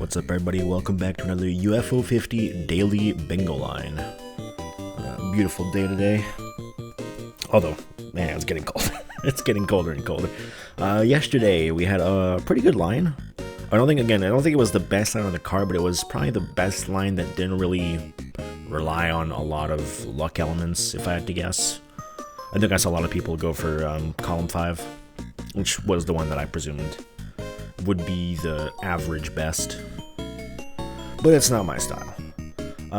What's up, everybody? Welcome back to another UFO 50 daily bingo line. Beautiful day today. Although, man, it's getting cold. It's getting colder and colder. Yesterday we had a pretty good line. I don't think it was the best line on the card, but it was probably the best line that didn't really rely on a lot of luck elements, if I had to guess. I think I saw a lot of people go for column 5, which was the one that I presumed would be the average best, but it's not my style.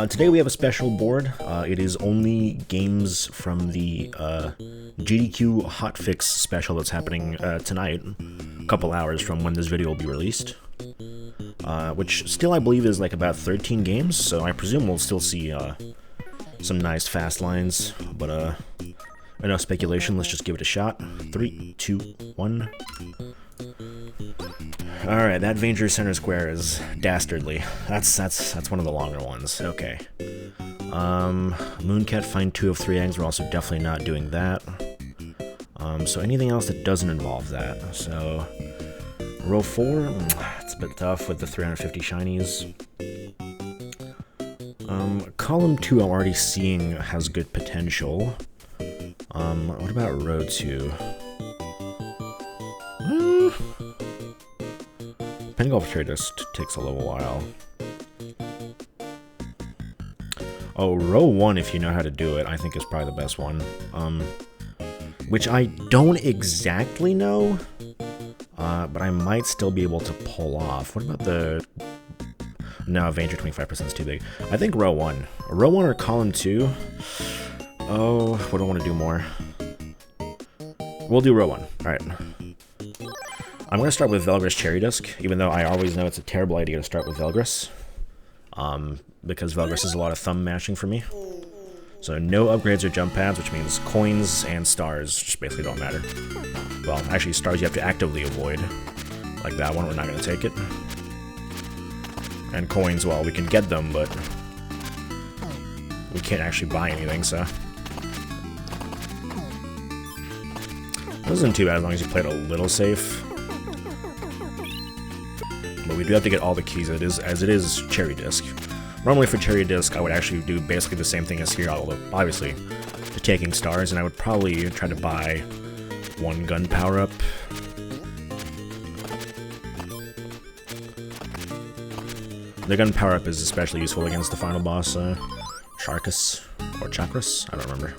Today we have a special board. It is only games from the GDQ Hotfix special that's happening tonight, a couple hours from when this video will be released, which still I believe is like about 13 games, so I presume we'll still see some nice fast lines, but enough speculation, let's just give it a shot. 3, 2, 1. Alright, that Venger center square is dastardly. That's one of the longer ones. Okay. Mooncat find 2 of 3 eggs. We're also definitely not doing that. So anything else that doesn't involve that. So row 4, it's a bit tough with the 350 shinies. Column 2 I'm already seeing has good potential. What about row 2? Pen Golf Trade just takes a little while. Oh, row 1, if you know how to do it, I think is probably the best one. Which I don't exactly know, but I might still be able to pull off. What about the... No, Avenger 25% is too big. I think row 1. Row 1 or column 2? Oh, what do I want to do more? We'll do row 1. Alright. I'm going to start with Velgress Cherry Disc, even though I always know it's a terrible idea to start with Velgress. Because Velgress is a lot of thumb mashing for me. So no upgrades or jump pads, which means coins and stars just basically don't matter. Well, actually stars you have to actively avoid. Like that one, we're not going to take it. And coins, well, we can get them, but we can't actually buy anything, so... This isn't too bad as long as you play it a little safe. But we do have to get all the keys as it is Cherry Disc. Normally for Cherry Disc, I would actually do basically the same thing as here, although obviously the taking stars, and I would probably try to buy 1 gun power-up. The gun power-up is especially useful against the final boss, Sharkus, or Chakras, I don't remember.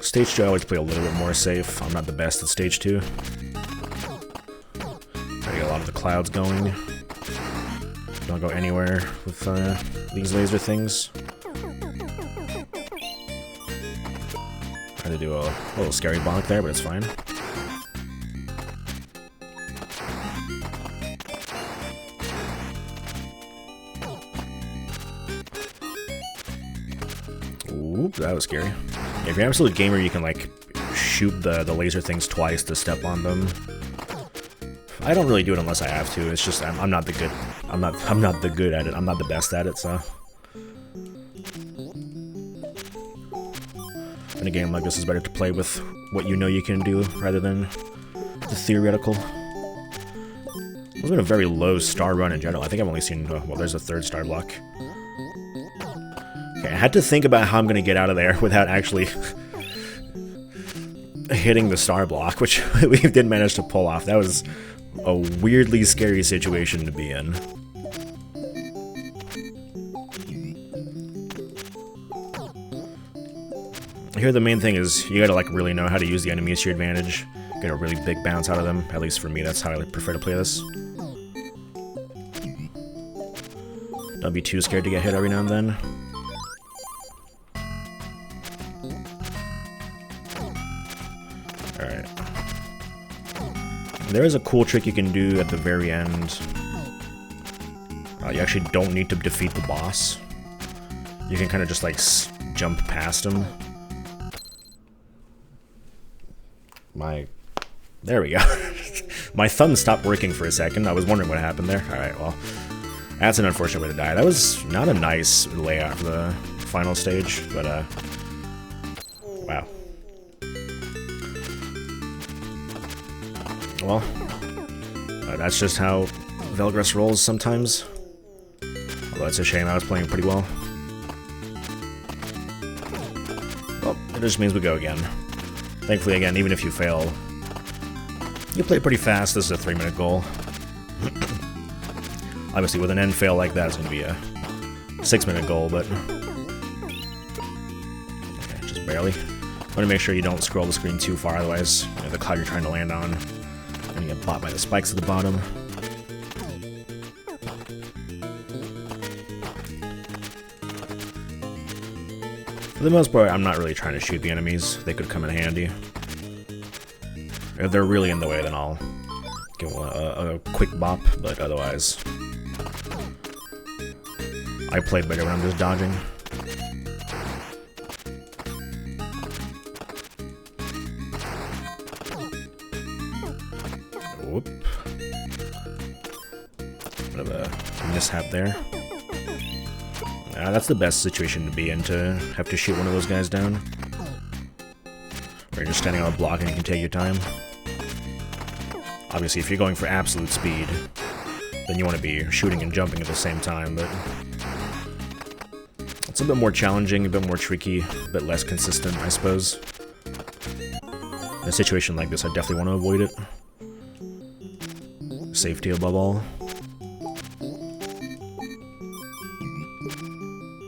Stage 2 I always play a little bit more safe. I'm not the best at Stage 2. I get a lot of the clouds going. Don't go anywhere with these laser things. Had to do a little scary bonk there, but it's fine. Oop, that was scary. Yeah, if you're an absolute gamer, you can like shoot the laser things twice to step on them. I don't really do it unless I have to. It's just I'm not the good. I'm not the good at it. I'm not the best at it. So in a game like this, it's better to play with what you know you can do rather than the theoretical. It's been a very low star run in general. I think I've only seen well, there's a 3rd star block. Okay, I had to think about how I'm gonna get out of there without actually hitting the star block, which we did manage to pull off. That was a weirdly scary situation to be in. Here the main thing is you gotta like really know how to use the enemies to your advantage. Get a really big bounce out of them. At least for me, that's how I prefer to play this. Don't be too scared to get hit every now and then. Alright. There is a cool trick you can do at the very end. You actually don't need to defeat the boss. You can kind of just like jump past him. There we go. My thumb stopped working for a second. I was wondering what happened there. Alright, well, that's an unfortunate way to die. That was not a nice layout for the final stage, but wow. Well, That's just how Velgress rolls sometimes. Although it's a shame, I was playing pretty well. Well, it just means we go again. Thankfully, again, even if you fail, you play pretty fast. This is a 3-minute goal. Obviously, with an end fail like that, it's going to be a 6-minute goal, but... Okay, just barely. Want to make sure you don't scroll the screen too far, otherwise, you know, the cloud you're trying to land on, and you get bought by the spikes at the bottom. For the most part, I'm not really trying to shoot the enemies. They could come in handy. If they're really in the way, then I'll give them a quick bop, but otherwise... I play better when I'm just dodging. Whoop. Bit of a mishap there. That's the best situation to be in, to have to shoot one of those guys down. Where you're just standing on a block and you can take your time. Obviously, if you're going for absolute speed, then you want to be shooting and jumping at the same time, but... It's a bit more challenging, a bit more tricky, a bit less consistent, I suppose. In a situation like this, I definitely want to avoid it. Safety above all.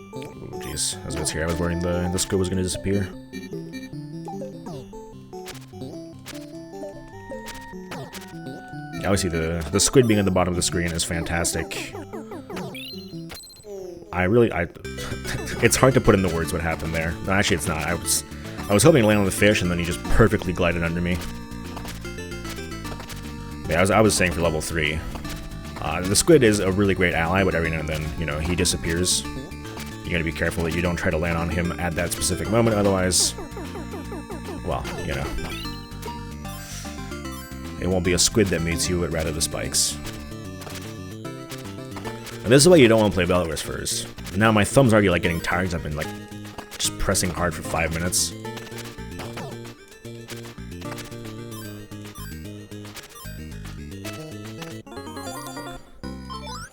Oh, jeez. As I was here, I was worried the squid was going to disappear. Obviously, the squid being at the bottom of the screen is fantastic. It's hard to put into words what happened there. No, actually, it's not. I was hoping to land on the fish, and then he just perfectly glided under me. Yeah, I was saying for level 3. The squid is a really great ally, but every now and then, you know, he disappears. You gotta be careful that you don't try to land on him at that specific moment, otherwise, well, you know, it won't be a squid that meets you, but rather the spikes. And this is why you don't want to play Velgress first. Now my thumb's already like getting tired because I've been like just pressing hard for 5 minutes.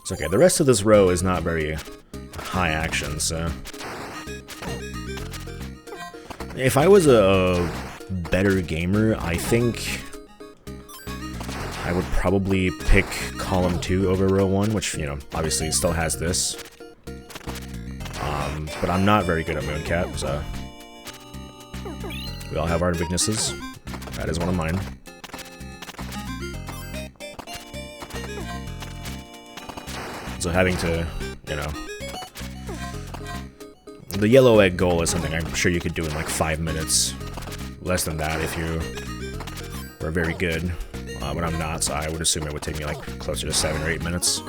It's okay, the rest of this row is not very high action, so... If I was a better gamer, I think I would probably pick column 2 over row 1, which, you know, obviously still has this. But I'm not very good at Mooncap, so... We all have our weaknesses. That is one of mine. So having to, you know... The yellow egg goal is something I'm sure you could do in like 5 minutes. Less than that if you were very good. But I'm not, so I would assume it would take me like closer to 7 or 8 minutes.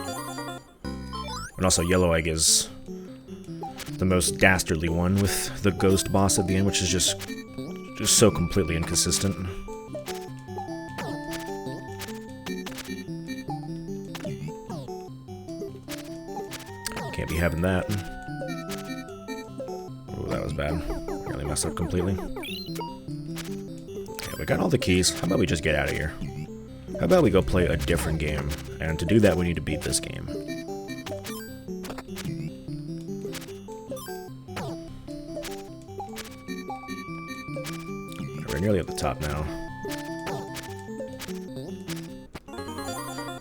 And also yellow egg is the most dastardly one with the ghost boss at the end, which is just so completely inconsistent. Can't be having that. Oh, that was bad. Really messed up completely. Okay, we got all the keys. How about we just get out of here? How about we go play a different game? And to do that, we need to beat this game. We're nearly at the top now.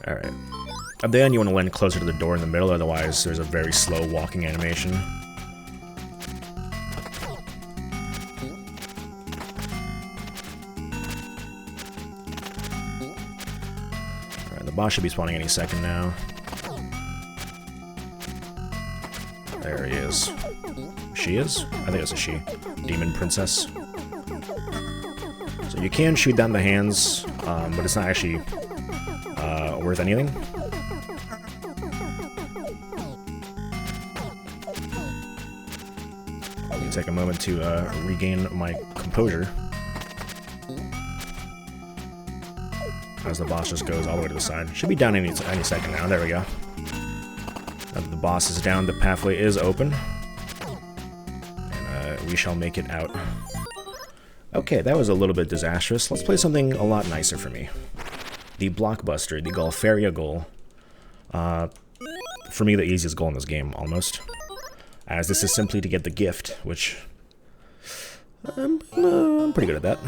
Alright. At the end, you want to land closer to the door in the middle, otherwise there's a very slow walking animation. Alright, the boss should be spawning any second now. There he is. She is? I think it's a she. Demon Princess. So you can shoot down the hands, but it's not actually worth anything. Let me take a moment to regain my composure. As the boss just goes all the way to the side. Should be down any second now. There we go. Now that the boss is down, the pathway is open. And we shall make it out. Okay, that was a little bit disastrous. Let's play something a lot nicer for me. the Blockbuster, the Golfaria goal. For me, the easiest goal in this game, almost. As this is simply to get the gift, which I'm pretty good at that.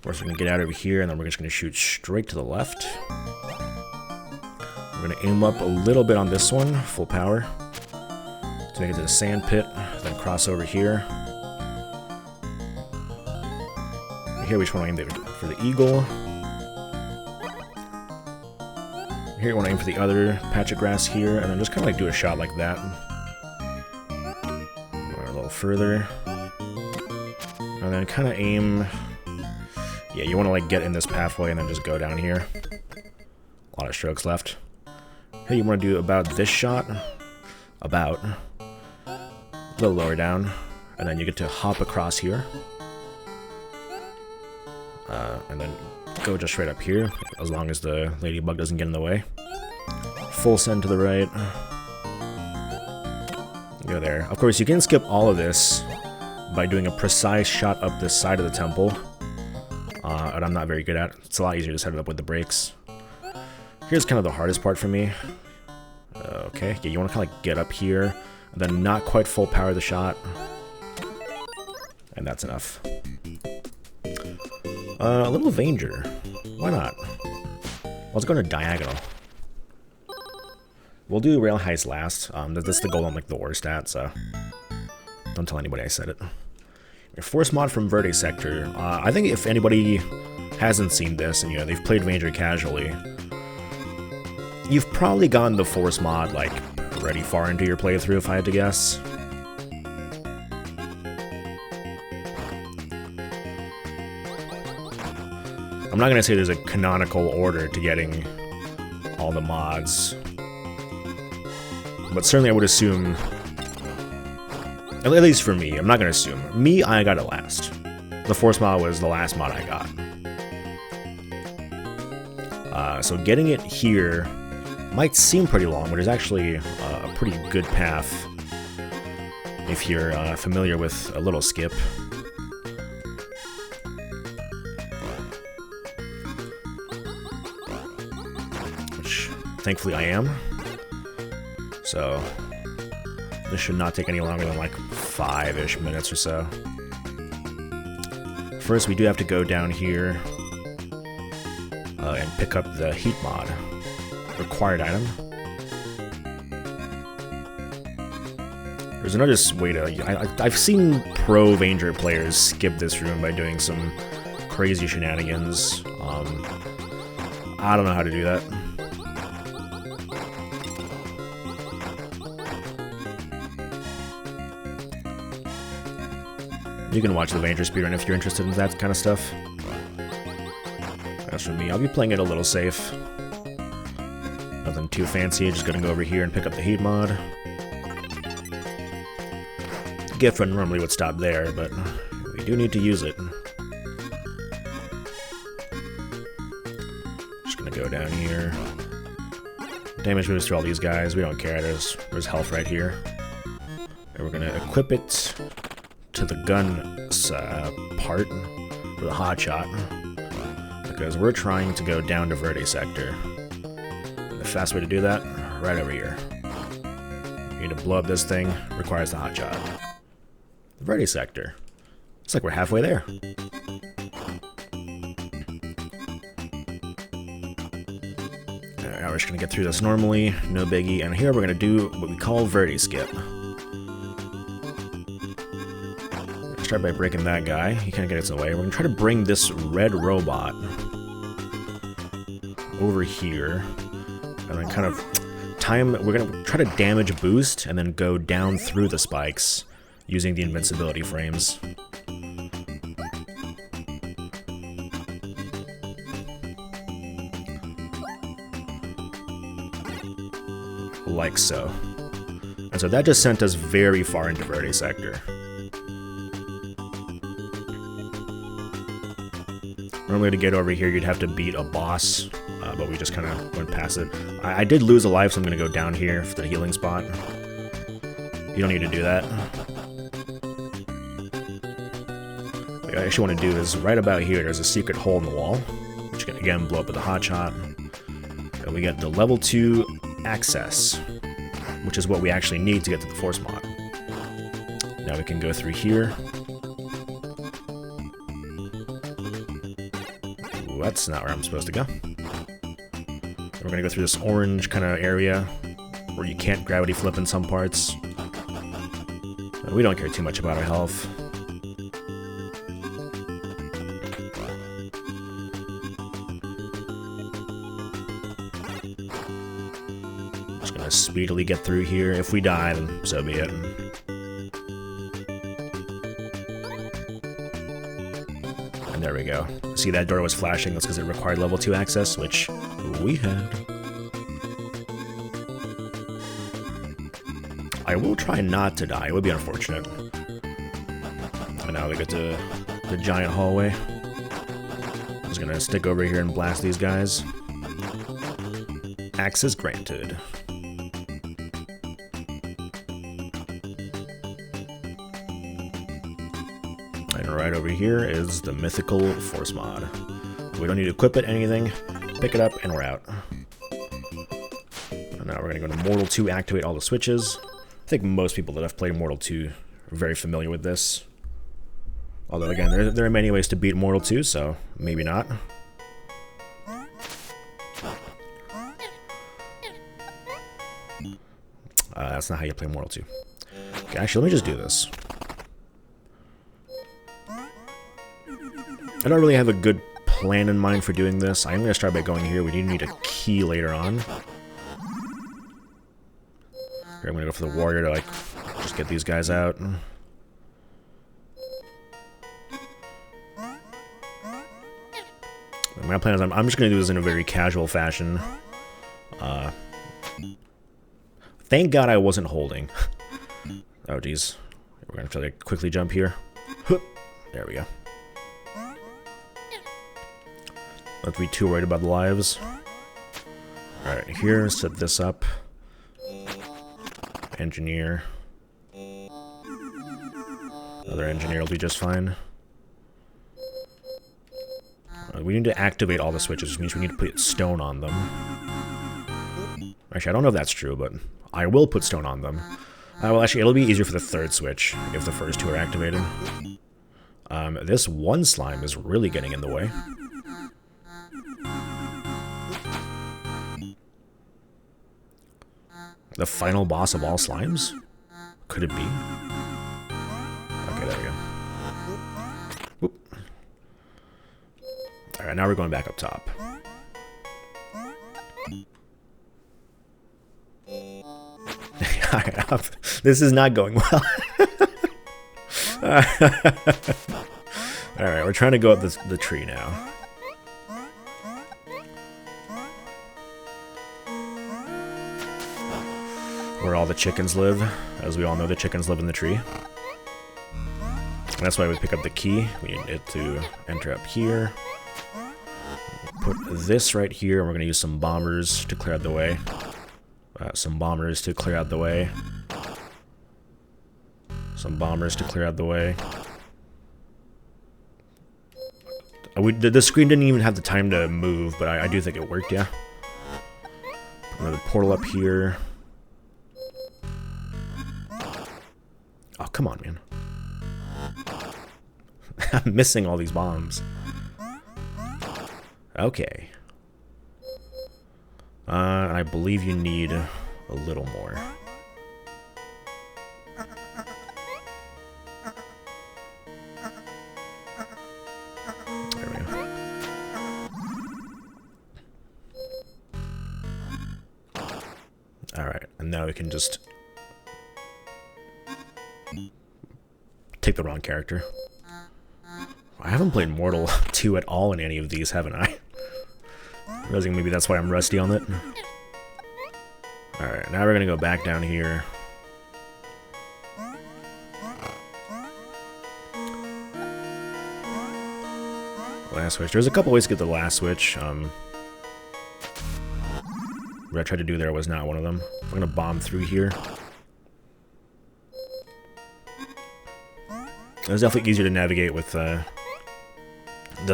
We're just going to get out over here, and then we're just going to shoot straight to the left. We're going to aim up a little bit on this one, full power, to make it to the sand pit, then cross over here. Here we just want to aim for the eagle. Here we want to aim for the other patch of grass here, and then just kind of like do a shot like that. Or a little further. And then kind of aim... Yeah, you want to like get in this pathway and then just go down here. A lot of strokes left. Here you want to do about this shot. About. A little lower down. And then you get to hop across here. And then go just straight up here, as long as the ladybug doesn't get in the way. Full send to the right. Go there. Of course, you can skip all of this by doing a precise shot up this side of the temple. And I'm not very good at. It's a lot easier to set it up with the brakes. Here's kind of the hardest part for me. Okay, yeah, you want to kind of like get up here, and then not quite full power the shot. And that's enough. A little Avenger. Why not? Let's go to diagonal. We'll do rail heist last. That's the goal I'm like the worst at, so don't tell anybody I said it. Force mod from Verde Sector. I think if anybody hasn't seen this and you know they've played Avenger casually, you've probably gotten the Force mod like pretty far into your playthrough, if I had to guess. I'm not gonna say there's a canonical order to getting all the mods, but certainly I would assume, at least for me, I'm not gonna assume. Me, I got it last. The Force mod was the last mod I got. So getting it here might seem pretty long, but it's actually a pretty good path if you're familiar with a little skip. Which, thankfully, I am. So this should not take any longer than like 5-ish minutes or so. First, we do have to go down here and pick up the heat mod. Required item. There's another way to... I've seen pro Avenger players skip this room by doing some crazy shenanigans. I don't know how to do that. You can watch the Avenger speedrun if you're interested in that kind of stuff. As for me, I'll be playing it a little safe. Nothing too fancy, just gonna go over here and pick up the heat mod. Gift run normally would stop there, but we do need to use it. Just gonna go down here. Damage moves through all these guys, we don't care, there's health right here. And we're gonna equip it to the gun part for the hotshot, because we're trying to go down to Verde Sector. And the fast way to do that, right over here. You need to blow up this thing, requires the hotshot. Verde Sector. Looks like we're halfway there. Alright, now we're just gonna get through this normally, no biggie, and here we're gonna do what we call Verde Skip. Start by breaking that guy. He can't get its away. We're gonna try to bring this red robot over here, and then kind of time. We're gonna try to damage boost, and then go down through the spikes using the invincibility frames. Like so. And so that just sent us very far into Verde Sector. Normally to get over here you'd have to beat a boss, but we just kind of went past it. I did lose a life, so I'm going to go down here for the healing spot. You don't need to do that. What I actually want to do is right about here, there's a secret hole in the wall. Which you're again, blow up with the hotshot. And we get the level 2 access, which is what we actually need to get to the force mod. Now we can go through here. Ooh, that's not where I'm supposed to go. We're gonna go through this orange kind of area where you can't gravity flip in some parts. We don't care too much about our health. Just gonna speedily get through here. If we die, then so be it. And there we go. See, that door was flashing. That's because it required level 2 access, which we had. I will try not to die. It would be unfortunate. And now we get to the giant hallway. I'm just gonna stick over here and blast these guys. Access granted. And right over here is the mythical force mod. We don't need to equip it, anything. Pick it up, and we're out. And now we're gonna go to Mortal 2, activate all the switches. I think most people that have played Mortal 2 are very familiar with this. Although, again, there are many ways to beat Mortal 2, so maybe not. That's not how you play Mortal 2. Okay, actually, let me just do this. I don't really have a good plan in mind for doing this. I'm going to start by going here. We need a key later on. Here, I'm going to go for the warrior to, like, just get these guys out. My plan is I'm just going to do this in a very casual fashion. Thank God I wasn't holding. Oh, geez. We're going to try to quickly jump here. There we go. Not to be too worried about the lives. Alright, here, set this up. Engineer. Another engineer will be just fine. We need to activate all the switches, which means we need to put stone on them. Actually, I don't know if that's true, but I will put stone on them. Well, actually, it'll be easier for the third switch if the first two are activated. This one slime is really getting in the way. The final boss of all slimes? Could it be? Okay, there we go. Whoop. Alright, now we're going back up top. Alright, this is not going well. Alright, we're trying to go up the tree now. Where all the chickens live. As we all know, the chickens live in the tree. And that's why we pick up the key. We need it to enter up here. Put this right here, and we're going to use some bombers to clear out the way. Some bombers to clear out the way. Some bombers to clear out the way. The screen didn't even have the time to move, but I do think it worked, yeah. Put another portal up here. Oh, come on, man. I'm missing all these bombs. Okay. I believe you need a little more. There we go. Alright, and now we can just take the wrong character. I haven't played Mortal 2 at all in any of these, haven't I? Realizing maybe that's why I'm rusty on it. Alright, now we're gonna go back down here. Last switch. There's a couple ways to get the last switch. What I tried to do there was not one of them. I'm gonna bomb through here. It was definitely easier to navigate with the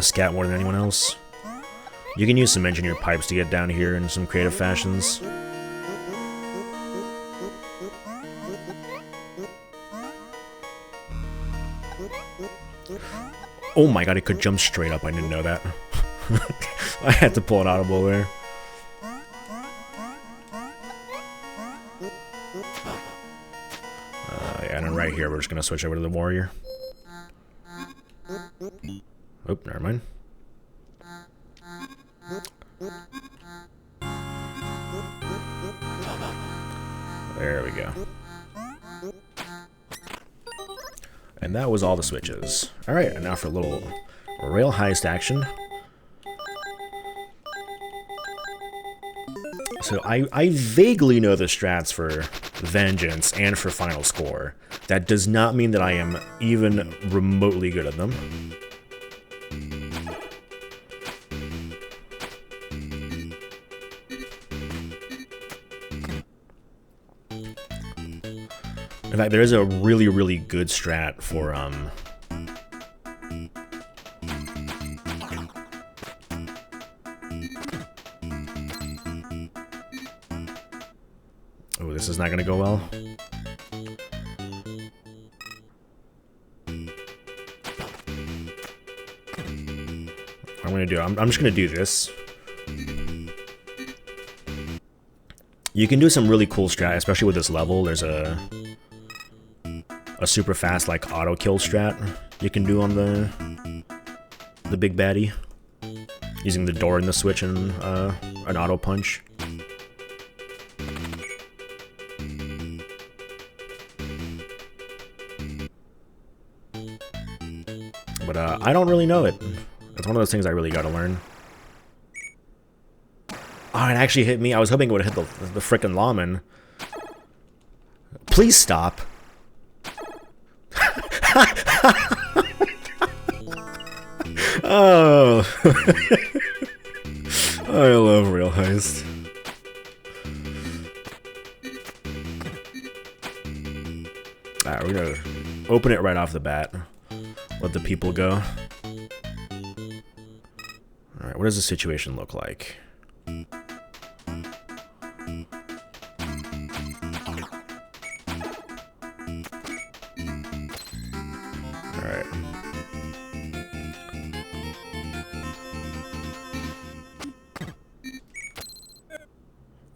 scat more than anyone else. You can use some engineered pipes to get down here in some creative fashions. Oh my god, it could jump straight up. I didn't know that. I had to pull an audible there. Yeah, and then right here, we're just going to switch over to the warrior. Oh, never mind. There we go. And that was all the switches. Alright, and now for a little rail heist action. So I vaguely know the strats for Vengeance and for Final Score. That does not mean that I am even remotely good at them. In fact, there is a really, really good strat for, oh, this is not going to go well. I'm going to do, I'm just going to do this. You can do some really cool strat, especially with this level. There's a super fast, like, auto kill strat you can do on the big baddie, using the door and the switch and an auto punch. But I don't really know it. It's one of those things I really gotta learn. Oh, it actually hit me. I was hoping it would hit the frickin' lawman. Please stop. Oh. I love Rail Heist. Alright, we're gonna open it right off the bat. Let the people go. Alright, what does the situation look like? Alright.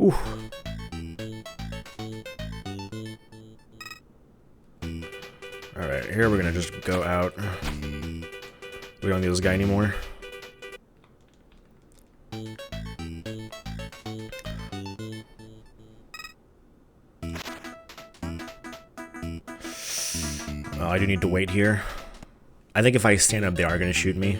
Ooh. Alright, here we're gonna just go out. We don't need this guy anymore. I do need to wait here. I think if I stand up, they are gonna shoot me.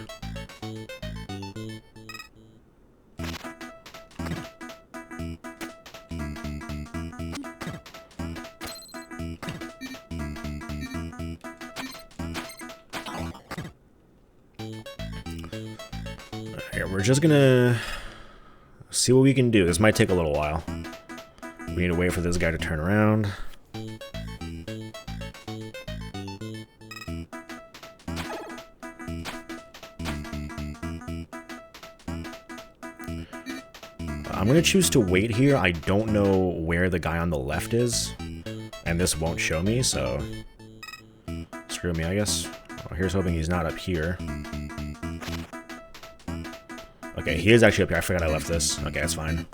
Here, we're just gonna see what we can do. This might take a little while. We need to wait for this guy to turn around. I'm gonna choose to wait here. I don't know where the guy on the left is, and this won't show me, so screw me, I guess. Well, here's hoping he's not up here. Okay, he is actually up here. I forgot I left this. Okay, that's fine.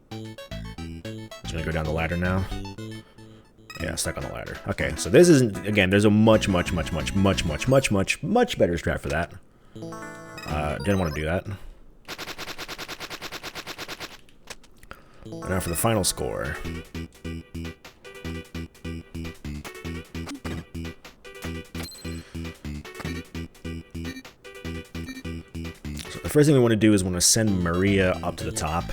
Just gonna go down the ladder now. Yeah, stuck on the ladder. Okay, so this isn't, again, there's a much better strat for that. Didn't want to do that. Now for the final score. So the first thing we want to do is we want to send Maria up to the top.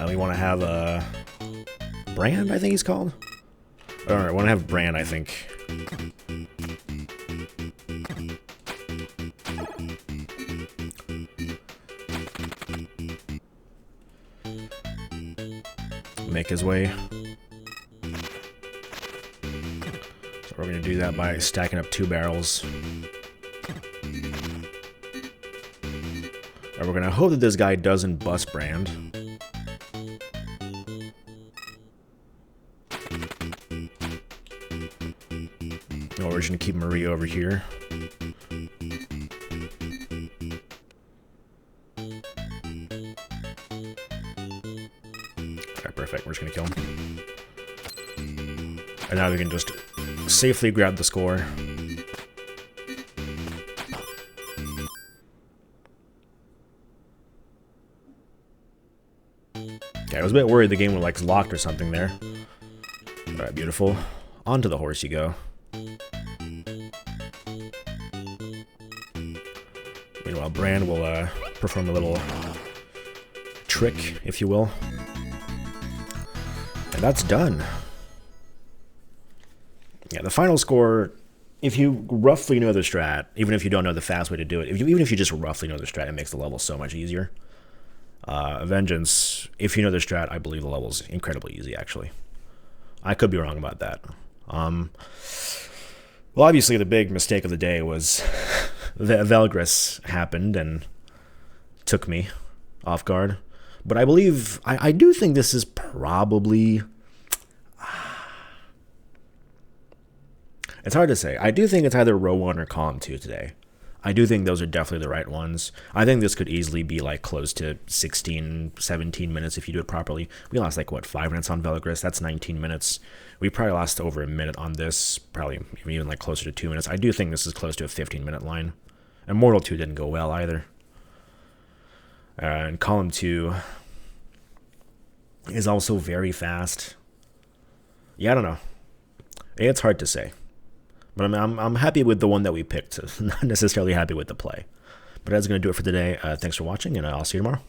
And we want to have a Brand, I think he's called. Alright, I want to have Brand, I think. make his way. So we're going to do that by stacking up 2 barrels. And we're going to hope that this guy doesn't bust brand. Oh, we're just going to keep Marie over here. Alright, perfect. We're just going to kill him. And now we can just safely grab the score. Okay, I was a bit worried the game was like locked or something there. Alright, beautiful. Onto the horse you go. Meanwhile, Brand will perform a little trick, if you will. And that's done. Yeah, the final score, if you roughly know the strat, even if you don't know the fast way to do it, even if you just roughly know the strat, it makes the level so much easier. Vengeance, if you know the strat, I believe the level's incredibly easy, actually. I could be wrong about that. Well, obviously the big mistake of the day was Velgress happened and took me off guard. But I believe, I do think this is probably... It's hard to say. I do think it's either row 1 or column 2 today. I do think those are definitely the right ones. I think this could easily be like close to 16, 17 minutes if you do it properly. We lost like, what, 5 minutes on Velgress? That's 19 minutes. We probably lost over a minute on this, probably even like closer to 2 minutes. I do think this is close to a 15-minute line. And Mortal 2 didn't go well either. And column 2 is also very fast. Yeah, I don't know. It's hard to say. But I'm happy with the one that we picked. Not necessarily happy with the play. But that's going to do it for today. Thanks for watching, and I'll see you tomorrow.